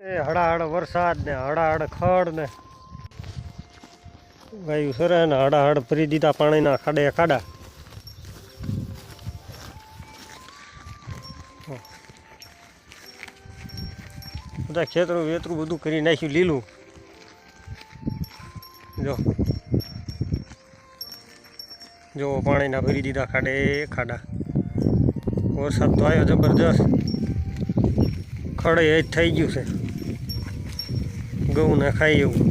એ હડાહડ વરસાદ ને હડાહડ ખડ ને ગાયું સરે ને હડાહડ ભરી દીધા પાણીના ખાડે ખાડા. બધા ખેતરું વેતરું બધું કરી નાખ્યું લીલું. જો જો પાણીના ભરી દીધા ખાડે ખાડા. વરસાદ તો આવ્યો જબરજસ્ત. ખડે એ જ થઈ ગયું છે ઘઉં ને ખાઈ એવું.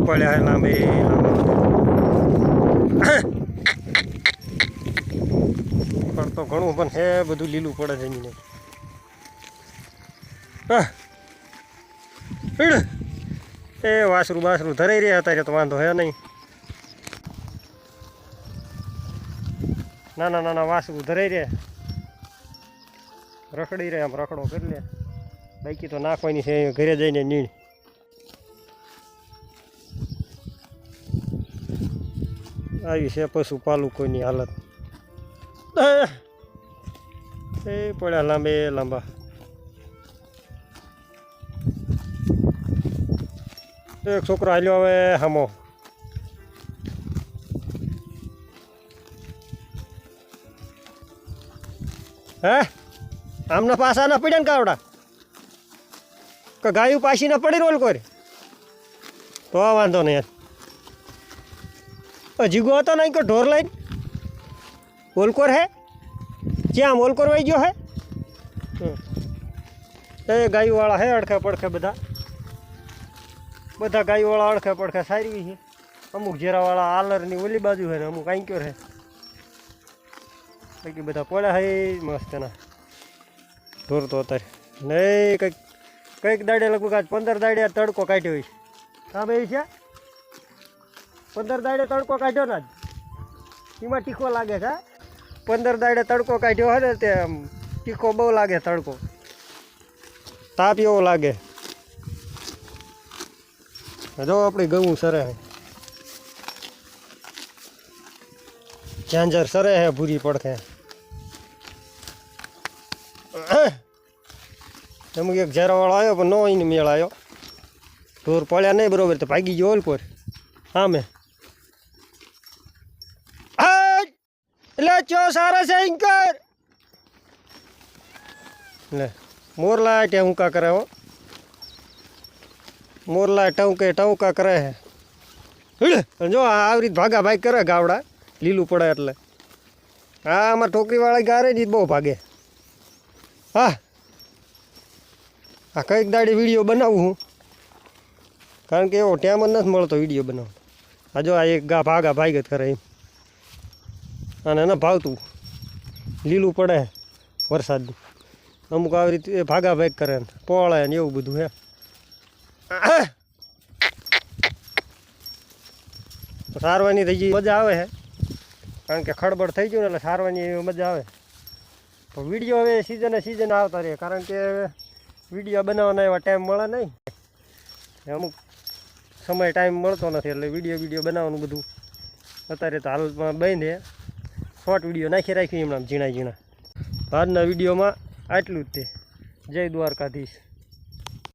પડ્યા લાંબે પણ તો ઘણું પણ હે બધું લીલું પડે જમીને. એ વાસરું બાસરું ધરાઈ રહ્યા અત્યારે તો વાંધો હે નહીં. નાના નાના વાસરું ધરાઈ રહ્યા રખડી રહે. આમ રખડો કરી લે. બાકી તો નાખવાની છે ઘરે જઈને નીણ. આવી છે પશુપાલુ કોઈની હાલત. એ પડ્યા લાંબે લાંબા. એક છોકરો હાલ્યો હવે હામો. હે આમના પાસા ના પડ્યા ને કાવડા કે ગાયું પાછી ના પડી રોલ કોઈ તો વાંધો નહીં યાર. જીગો હતો નહીં કે ઢોર લઈને ઓલકોર હે ક્યાં ઓલકોર વહી ગયો હે. એ ગાયુંવાળા હે અડખે પડખે બધા ગાયુંવાળા અડખે પડખે સારી છે. અમુક જેરાવાળા આલરની ઓલી બાજુ છે ને અમુક આંક્યો છે. બાકી બધા પડ્યા હે મસ્ત ના ઢોર તો અત્યારે નહીં. કંઈક દાડે લગભગ આજ 15 દાડે તડકો કાઢ્યો હોય. હા ભાઈ છે 15 દાડે તડકો કાઢ્યો ને આજ એમાં તીખો લાગે છે. 15 દાડે તડકો કાઢ્યો હોય ને તે તીખો બહુ લાગે. તડકો તાપ એવો લાગે. જો આપણી ઘઉં સરે ઝાંઝર સરે હે ભૂરી પડખે. અમુક એક ઝેરાવાળો આવ્યો પણ નો એને મેળ આવ્યો. ઢોર પડ્યા નહીં બરોબર તો ભાગી ગયો ઓલકોર સામે. એટલે ચો સારા છે ઇન્કર લે મોરલા ટેઉકા કરે હો. મોરલા ટવકા કરે હે. જો આવી રીતે ભાગા ભાગ કરે ગાવડા લીલું પડે એટલે. હા આમાં ઠોકરીવાળા ગારે જ બહુ ભાગે. હા આ કંઈક દાડી વિડીયો બનાવું હું કારણ કે એવો ટાઈમ જ નથી મળતો વિડીયો બનાવવાનો. આ જો આ એક ભાગા ભાગ જ કરે એમ. અને ન ભાવતું લીલું પડે વરસાદનું. અમુક આવી રીતે ભાગા ભાગ કરે ને પોળે ને એવું બધું હે. સારવાની થઈ ગઈ મજા આવે છે કારણ કે ખડબડ થઈ ગયું ને એટલે સારવાની એવી મજા આવે. પણ વિડીયો હવે સિઝન આવતા રહે કારણ કે વિડીયો બનાવવાના એવા ટાઈમ મળે નહીં. અમુક સમય ટાઈમ મળતો નથી એટલે વિડીયો બનાવવાનું બધું અત્યારે તો હાલમાં બંધ છે. શોર્ટ વિડીયો નાખી રાખ્યું એમણામ ઝીણા. આજના વિડીયોમાં આટલું જ તે. જય દ્વારકાધીશ.